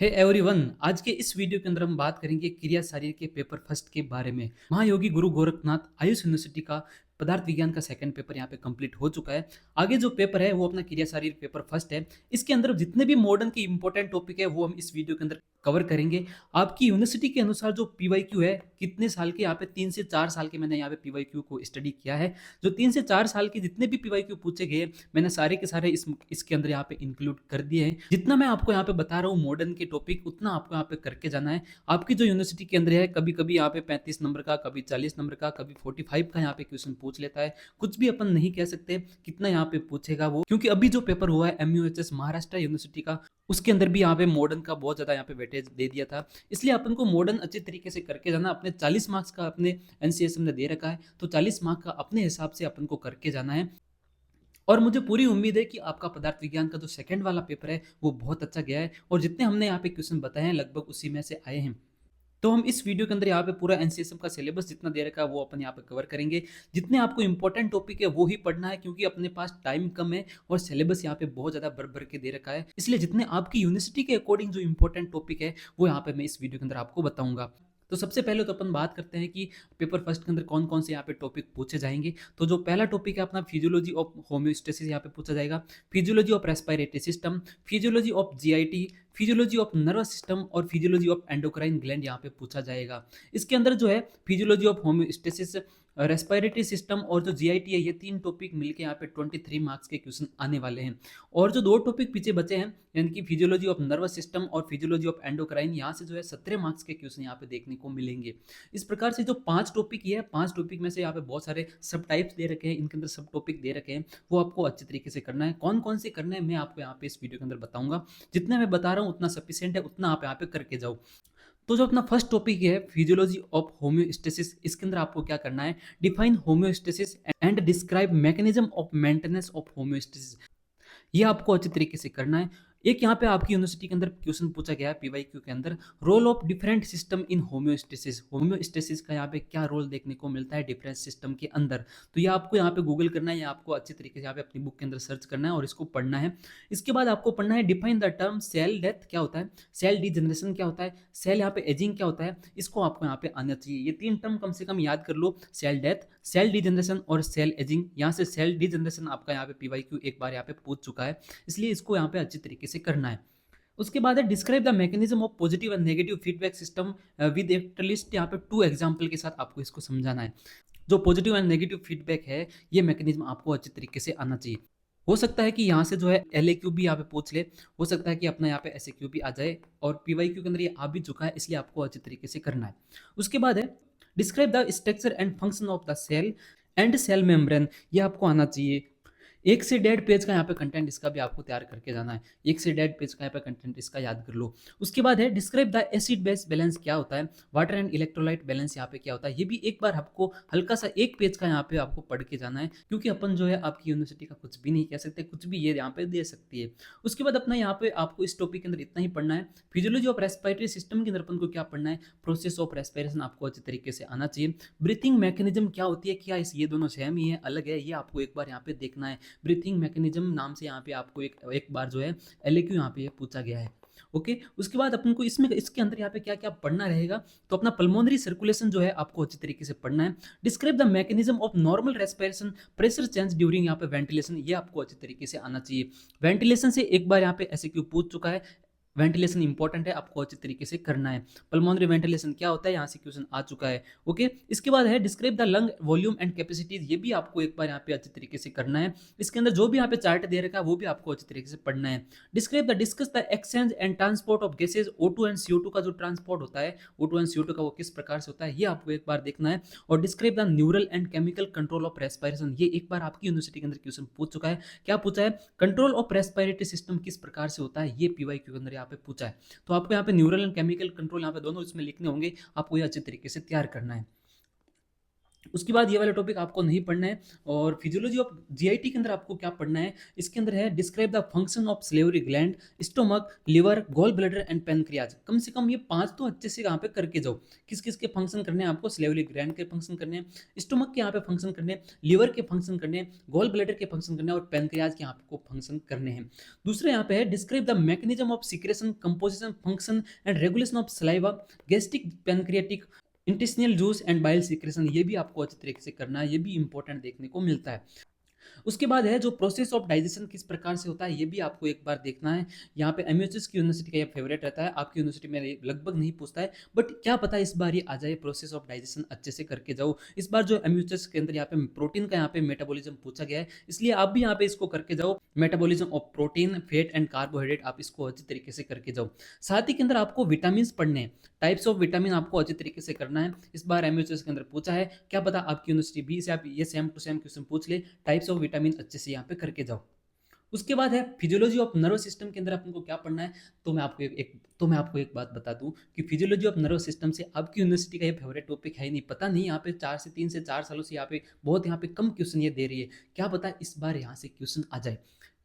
Hey everyone, आज के इस वीडियो के अंदर हम बात करेंगे क्रिया शरीर के पेपर फर्स्ट के बारे में। महायोगी गुरु गोरखनाथ आयुष यूनिवर्सिटी का पदार्थ विज्ञान का सेकंड पेपर यहाँ पे कंप्लीट हो चुका है। आगे जो पेपर है वो अपना क्रिया शरीर पेपर फर्स्ट है। इसके अंदर जितने भी मॉडर्न के इंपॉर्टेंट टॉपिक है वो हम इस वीडियो के अंदर कवर करेंगे। आपकी यूनिवर्सिटी के अनुसार जो पीवाईक्यू है कितने साल के, यहाँ पे 3 से 4 साल के मैंने यहाँ पे पीवाईक्यू को स्टडी किया है। जो 3 से 4 साल के जितने भी पीवाईक्यू पूछे गए मैंने सारे के सारे इसके अंदर यहाँ पे इंक्लूड कर दिए हैं। जितना मैं आपको यहाँ पे बता रहा हूँ मॉडर्न के टॉपिक, उतना आपको यहाँ पे करके जाना है। आपकी जो यूनिवर्सिटी के अंदर है कभी कभी यहाँ पे 35 नंबर का, कभी 40 नंबर का, कभी 45 का यहाँ पे क्वेश्चन पूछ लेता है। कुछ भी अपन नहीं कह सकते कितना यहाँ पे पूछेगा वो, क्योंकि अभी जो पेपर हुआ है MUHS महाराष्ट्र यूनिवर्सिटी का, उसके अंदर भी यहाँ पे मॉडर्न का बहुत ज्यादा यहाँ पे वेटेज दे दिया था। इसलिए अपन को मॉडर्न अच्छे तरीके से करके जाना। अपने 40 मार्क्स का अपने NCSM ने दे रखा है, तो 40 मार्क्स का अपने हिसाब से अपन को करके जाना है। और मुझे पूरी उम्मीद है कि आपका पदार्थ विज्ञान का जो सेकंड वाला पेपर है वो बहुत अच्छा गया है, और जितने हमने यहाँ पे क्वेश्चन बताए हैं लगभग उसी में से आए हैं। तो हम इस वीडियो के अंदर यहाँ पे पूरा NCSM का सिलेबस जितना दे रखा है वो अपन यहाँ पे कवर करेंगे। जितने आपको इंपॉर्टेंट टॉपिक है वो ही पढ़ना है, क्योंकि अपने पास टाइम कम है और सिलेबस यहाँ पे बहुत ज्यादा भर भर के दे रखा है। इसलिए जितने आपकी यूनिवर्सिटी के अकॉर्डिंग जो इंपॉर्टेंट टॉपिक है वो यहाँ पे मैं इस वीडियो के अंदर आपको बताऊंगा। तो सबसे पहले तो अपन बात करते हैं कि पेपर फर्स्ट के अंदर कौन कौन से यहाँ पे टॉपिक पूछे जाएंगे। तो जो पहला टॉपिक है अपना फिजियोलॉजी ऑफ होम्योस्टेसिस यहाँ पे पूछा जाएगा, physiology of respiratory system, physiology of GIT, physiology of nervous system और फिजियोलॉजी ऑफ एंडोक्राइन ग्लैंड यहाँ पे पूछा जाएगा। इसके अंदर जो है physiology of homeostasis, respiratory system और जो GIT है, ये तीन टॉपिक मिलके यहाँ पे 23 मार्क्स के क्वेश्चन आने वाले हैं। और जो दो टॉपिक पीछे बचे हैं, यानी कि फिजियोलॉजी ऑफ नर्वस सिस्टम और फिजियोलॉजी ऑफ एंडोक्राइन, यहाँ से जो है 17 मार्क्स के क्वेश्चन यहाँ पे देखने को मिलेंगे। इस प्रकार से जो 5 टॉपिक ये है, 5 टॉपिक में से यहाँ पे बहुत सारे सब टाइप्स दे रखे हैं, इनके अंदर सब टॉपिक दे रखे हैं, वो आपको अच्छे तरीके से करना है। कौन कौन से करना है मैं आपको यहाँ पे इस वीडियो के अंदर बताऊंगा। जितना मैं बता रहा हूँ उतना सफिशियंट है, उतना आप यहाँ पे करके जाओ। तो जो अपना फर्स्ट टॉपिक है फिजियोलॉजी ऑफ होम्योस्टेसिस, इसके अंदर आपको क्या करना है, define homeostasis and describe mechanism of maintenance of homeostasis, ये आपको अच्छे तरीके से करना है। एक यहाँ पे आपकी यूनिवर्सिटी के अंदर क्वेश्चन पूछा गया है पीवाईक्यू के अंदर, role of different system in homeostasis, homeostasis का यहाँ पे क्या रोल देखने को मिलता है डिफरेंट सिस्टम के अंदर। तो ये आपको यहाँ पे गूगल करना है, या आपको अच्छे तरीके से यहाँ पे अपनी बुक के अंदर सर्च करना है और इसको पढ़ना है। इसके बाद आपको पढ़ना है define the term cell death क्या होता है, सेल डीजनरेशन क्या होता है, सेल यहाँ पे एजिंग क्या होता है, इसको आपको यहाँ पे आना चाहिए। ये तीन टर्म कम से कम याद कर लो, सेल डेथ, सेल डीजनरेशन और सेल एजिंग। यहाँ से सेल डीजनरेशन आपका यहाँ पे पीवाईक्यू एक बार यहाँ पे पूछ चुका है, इसलिए इसको यहाँ पे अच्छी तरीके से करना है। उसके बाद है describe the mechanism of positive and negative feedback system with at least यहाँ पे 2 एग्जांपल के साथ आपको इसको समझाना है। जो पॉजिटिव एंड नेगेटिव फीडबैक है, ये मैकेनिज्म आपको अच्छी तरीके से आना चाहिए। हो सकता है कि यहाँ से जो है LAQ भी यहाँ पे पूछ ले, हो सकता है कि अपना यहाँ पे SAQ भी आ जाए, और पीवाईक्यू के अंदर ये आ भी चुका है, इसलिए आपको अच्छी तरीके से करना है। उसके बाद है describe the structure and function of the cell and cell membrane, ये आपको आना चाहिए। 1 से 1.5 पेज का यहाँ पे कंटेंट इसका भी आपको तैयार करके जाना है। 1 से 1.5 पेज का यहाँ पे कंटेंट इसका याद कर लो। उसके बाद है describe the acid base balance क्या होता है, वाटर एंड इलेक्ट्रोलाइट बैलेंस यहाँ पे क्या होता है, ये भी एक बार आपको हल्का सा 1 पेज का यहाँ पे आपको पढ़ के जाना है, क्योंकि अपन जो है आपकी यूनिवर्सिटी का कुछ भी नहीं कह सकते, कुछ भी ये यहाँ पे दे सकती है। उसके बाद अपना यहाँ पे आपको इस टॉपिक के अंदर इतना ही पढ़ना है। फिजियोलॉजी ऑफ रेस्पिरेटरी सिस्टम के अंदर अपन को क्या पढ़ना है, प्रोसेस ऑफ रेस्पिरेशन आपको अच्छे तरीके से आना चाहिए। ब्रीथिंग मैकेनिज्म क्या होती है, क्या इस ये दोनों सेम ही है अलग है, ये आपको एक बार यहाँ पे देखना है। ब्रीथिंग मैकेनिज्म नाम से यहाँ पे आपको एक बार जो है LAQ यहाँ पे पूछा गया है। ओके, उसके बाद अपन को इसमें इसके अंदर यहाँ पे क्या क्या पढ़ना रहेगा, तो अपना पल्मोनरी सर्कुलेशन जो है आपको अच्छी तरीके से पढ़ना है। Describe the mechanism of normal respiration, pressure change during यहाँ पे वेंटिलेशन, ये आपको अच्छी तरीके से आना चाहिए। वेंटिलेशन से एक बार यहाँ पे SAQ पूछ चुका है, वेंटिलेशन इंपॉर्टेंट है, आपको अच्छे तरीके से करना है। पल्मोनरी वेंटिलेशन क्या होता है, यहाँ से क्वेश्चन आ चुका है। ओके, इसके बाद है describe the lung volume and capacities, ये भी आपको एक बार यहाँ पे अच्छे तरीके से करना है। इसके अंदर जो भी यहाँ पे चार्ट दे रखा है वो भी आपको अच्छे तरीके से पढ़ना है। Describe the discuss the exchange and transport of gases, O2 and CO2 का जो ट्रांसपोर्ट होता है, O2 एंड CO2 का वो किस प्रकार से होता है, ये आपको एक बार देखना है। और describe the neural and chemical control of respiration, ये एक बार आपकी यूनिवर्सिटी के अंदर क्वेश्चन पूछ चुका है। क्या पूछा है, कंट्रोल ऑफ रेस्पिरेटरी सिस्टम किस प्रकार से होता है, ये पीवाईक्यू के अंदर यहाँ पे पूछा है। तो आपको यहाँ पे न्यूरल एंड केमिकल कंट्रोल यहाँ पे दोनों इसमें लिखने होंगे, आपको ये अच्छे तरीके से तैयार करना है। उसके बाद ये वाला टॉपिक आपको नहीं पढ़ना है। और फिजियोलॉजी ऑफ जीआईटी के अंदर आपको क्या पढ़ना है, इसके अंदर है describe the function of salivary gland, stomach, liver, gall bladder and pancreas. कम से कम ये 5 तो अच्छे से यहाँ पे करके जाओ। किस किस के फंक्शन करने हैं आपको, सिलेवरी ग्लैंड के फंक्शन करने हैं, स्टोमक के यहाँ पे फंक्शन करने हैं, लिवर के फंक्शन करने हैं, गॉल ब्लैडर के फंक्शन करने हैं और पैनक्रियाज के यहाँ पे फंक्शन करने हैं। दूसरे यहाँ पे है describe the mechanism of secretion, composition, function and regulation of saliva, gastric, pancreatic, intestinal juice and bile secretion. ये भी आपको अच्छे तरीके से करना है, ये भी इंपॉर्टेंट देखने को मिलता है। उसके बाद है जो प्रोसेस ऑफ डाइजेशन किस प्रकार से होता है, ये भी आपको एक बार देखना है। यहाँ पे एमयूएचएस की यूनिवर्सिटी का ये फेवरेट रहता है, आपकी यूनिवर्सिटी में ये लगभग नहीं पूछता है, बट क्या पता इस बार ये आ जाए, प्रोसेस ऑफ डाइजेशन अच्छे से करके जाओ। इस बार जो एमयूएचएस के अंदर यहाँ पे प्रोटीन का यहाँ पे मेटाबॉलिज्म पूछा गया है, इसलिए आप भी यहाँ पे इसको करके जाओ। Metabolism of protein, fat and carbohydrate आप इसको अच्छी तरीके से करके जाओ। साथ ही के अंदर आपको विटामिन पढ़ने हैं, टाइप्स ऑफ विटामिन आपको अच्छे तरीके से करना है। इस बार एमयूएचएस के अंदर पूछा है, क्या पता आपकी यूनिवर्सिटी भी से आप ये सेम टू सेम क्वेश्चन पूछ ले, टाइप्स ऑफ विटामिन अच्छे से यहाँ पे करके जाओ। उसके बाद है फिजियोलॉजी ऑफ नर्वस सिस्टम के अंदर आपको क्या पढ़ना है। तो मैं आपको एक बात बता दूं कि फिजियोलॉजी ऑफ नर्वस सिस्टम से आपकी यूनिवर्सिटी का ये फेवरेट टॉपिक है ही नहीं, पता नहीं यहाँ पे 3 से 4 सालों से यहाँ पे बहुत यहाँ पे कम क्वेश्चन ये दे रही है। क्या पता इस बार यहाँ से क्वेश्चन आ जाए,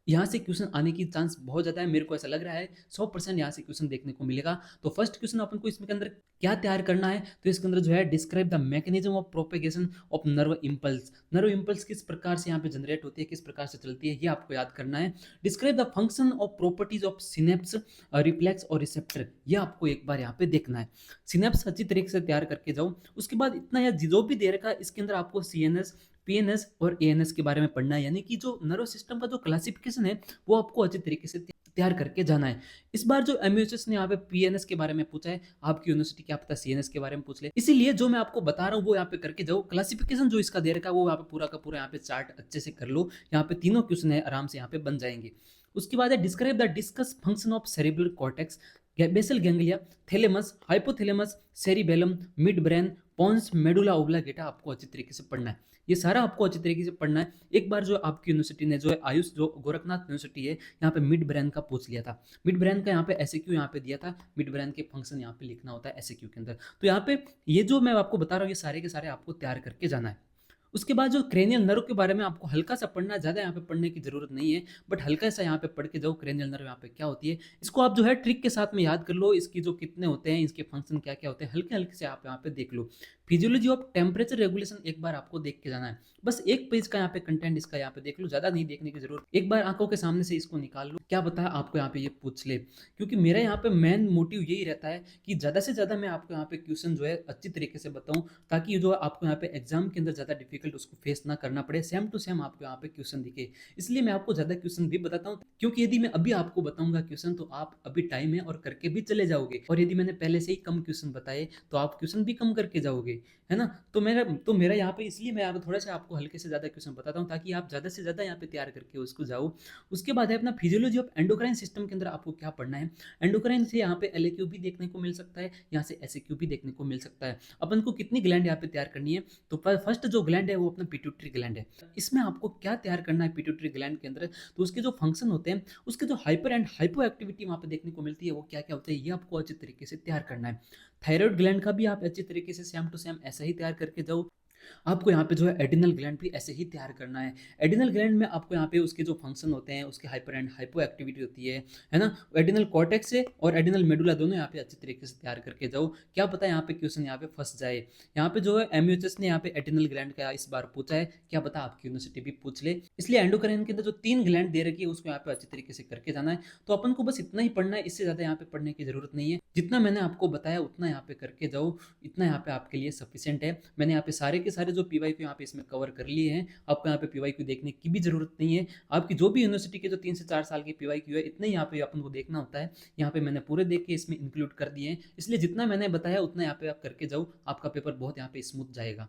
यहाँ से क्वेश्चन आने की चांस बहुत ज़्यादा है, मेरे को ऐसा लग रहा है 100% यहाँ से क्वेश्चन देखने को मिलेगा। तो फर्स्ट क्वेश्चन अपन को इसमें के अंदर क्या तैयार करना है, तो इसके अंदर जो है describe the mechanism of propagation of nerve impulse. Nerve impulse किस प्रकार से यहाँ पे जनरेट होती है, किस प्रकार से चलती है, ये आपको याद करना है। Describe the function of properties of synapse, reflex और रिसेप्टर, ये आपको एक बार यहाँ पे देखना है। सिनेप्स अच्छी तरीके से तैयार करके जाओ। उसके बाद इतना या जो भी दे रखा है इसके अंदर आपको सीएनएस, पीएनएस और एएनएस के बारे में पढ़ना है, यानी कि जो नर्व सिस्टम का जो क्लासिफिकेशन है वो आपको अच्छी तरीके से तैयार करके जाना है। इस बार जो एमयूएचएस ने यहाँ पे पीएनएस के बारे में पूछा है, आपकी यूनिवर्सिटी क्या पता सीएनएस के बारे में पूछ ले, इसीलिए जो मैं आपको बता रहा हूँ वो यहाँ पे करके जाओ। क्लासिफिकेशन जो इसका दे रखा है वो यहाँ पे पूरा का पूरा यहाँ पे चार्ट अच्छे से कर लो, यहाँ पे तीनों क्वेश्चन है आराम से यहाँ पे बन जाएंगे। उसके बाद है describe the discuss function of cerebral cortex, basal ganglia, thalamus, hypothalamus, cerebellum, mid brain, pons, medulla oblongata आपको अच्छी तरीके से पढ़ना है। ये सारा आपको अच्छी तरीके से पढ़ना है। एक बार जो आपकी यूनिवर्सिटी ने जो है आयुष जो गोरखनाथ यूनिवर्सिटी है यहाँ पे मिड ब्रेन का पूछ लिया था, मिड ब्रेन का यहाँ पे एसएक्यू यहाँ पे दिया था, मिड ब्रेन के फंक्शन यहाँ पे लिखना होता है एसएक्यू के अंदर। तो यहाँ पे ये जो मैं आपको बता रहा हूँ ये सारे के सारे आपको तैयार करके जाना है। उसके बाद जो क्रेनियल नर्व के बारे में आपको हल्का सा पढ़ना है, ज़्यादा यहाँ पे पढ़ने की जरूरत नहीं है, बट हल्का सा यहाँ पे पढ़ के जाओ क्रेनियल नर्व यहाँ पे क्या होती है। इसको आप जो है ट्रिक के साथ में याद कर लो, इसकी जो कितने होते हैं, इसके फंक्शन क्या क्या होते हैं, हल्के हल्के से आप यहाँ पे देख लो। फिजियोलॉजी ऑफ टेम्परेचर रेगुलेशन एक बार आपको देख के जाना है, बस एक पेज का यहाँ पे कंटेंट इसका यहाँ पे देख लो, ज़्यादा नहीं देखने की जरूरत, एक बार आंखों के सामने से इसको निकाल लो, क्या पता है आपको यहाँ पे ये पूछ ले। क्योंकि मेरा यहाँ पे मेन मोटिव यही रहता है कि ज़्यादा से ज़्यादा मैं आपको यहाँ पे क्वेश्चन जो है अच्छी तरीके से बताऊँ, ताकि जो आपको यहाँ पे एग्जाम के अंदर ज़्यादा डिफिकल्ट उसको फेस ना करना पड़े, सेम टू सेम आपको यहाँ पे क्वेश्चन दिखे। इसलिए मैं आपको ज़्यादा क्वेश्चन भी बताता हूँ, क्योंकि यदि मैं अभी आपको बताऊंगा क्वेश्चन तो आप अभी टाइम है और करके भी चले जाओगे, और यदि मैंने पहले से ही कम क्वेश्चन बताए तो आप क्वेश्चन भी कम करके जाओगे, है ना। तो मेरा यहाँ पे इसलिए मैं थोड़ा सा आपको हल्के से ज़्यादा क्वेश्चन बताता हूँ ताकि आप ज़्यादा से ज़्यादा यहाँ पे तैयार करके उसको जाओ। उसके बाद है अपना फिजियोलॉजी ऑफ एंडोक्राइन सिस्टम के अंदर आपको क्या पढ़ना है। एंडोक्राइन से यहाँ पे एलएक्यू भी देखने को मिल सकता है, यहाँ से एसएक्यू भी देखने को मिल सकता है। अपन को कितनी ग्लैंड यहाँ पे तैयार करनी है, तो फर्स्ट जो ग्लैंड है वो अपना पिट्यूटरी ग्लैंड है। इसमें आपको क्या तैयार करना है पिट्यूटरी ग्लैंड के अंदर, तो उसके जो फंक्शन होते हैं, उसके जो हाइपर एंड हाइपो एक्टिविटी वहाँ पे देखने को मिलती है वो क्या क्या होता है, ये आपको अच्छे तरीके से तैयार करना है। थायराइड ग्लैंड का भी आप अच्छे तरीके से सेम टू सेम ऐसा ही तैयार करके जाओ। आपको यहाँ पे जो है एडिनल ग्लैंड भी ऐसे ही तैयार करना है। एडिनल ग्लैंड में आपको यहाँ पे उसके जो फंक्शन होते हैं, उसके हाइपर एंड हाइपो एक्टिविटी होती है ना। एडिनल कॉर्टेक्स से और एडिनल मेडुला दोनों यहाँ पे अच्छे तरीके से तैयार करके जाओ, क्या पता यहाँ पे क्वेश्चन यहाँ पे फंस जाए। यहाँ पे जो है एमयूएचएस ने यहाँ पे एडिनल ग्लैंड का इस बार पूछा है, क्या पता आपकी यूनिवर्सिटी भी पूछ ले। इसलिए एंडोक्राइन के अंदर जो 3 ग्लैंड दे रखी है उसको यहाँ पे अच्छे तरीके से करके जाना है। तो अपन को बस इतना ही पढ़ना है, इससे ज़्यादा यहाँ पे पढ़ने की जरूरत नहीं है। जितना मैंने आपको बताया उतना यहाँ पे करके जाओ, इतना यहाँ पे आपके लिए सफिशिएंट है। मैंने यहाँ पे सारे के सारे जो पीवाई को यहाँ पे इसमें कवर कर लिए हैं, आपको यहाँ पे पीवाई क्यू देखने की भी जरूरत नहीं है। आपकी जो भी यूनिवर्सिटी के जो 3 से 4 साल की पीवाई क्यू है, इतने यहाँ पे अपन को देखना होता है। यहाँ पे मैंने पूरे देख के इसमें इंक्लूड कर दिए हैं, इसलिए जितना मैंने बताया उतना यहाँ पे आप करके जाओ, आपका पेपर बहुत यहाँ पे स्मूथ जाएगा।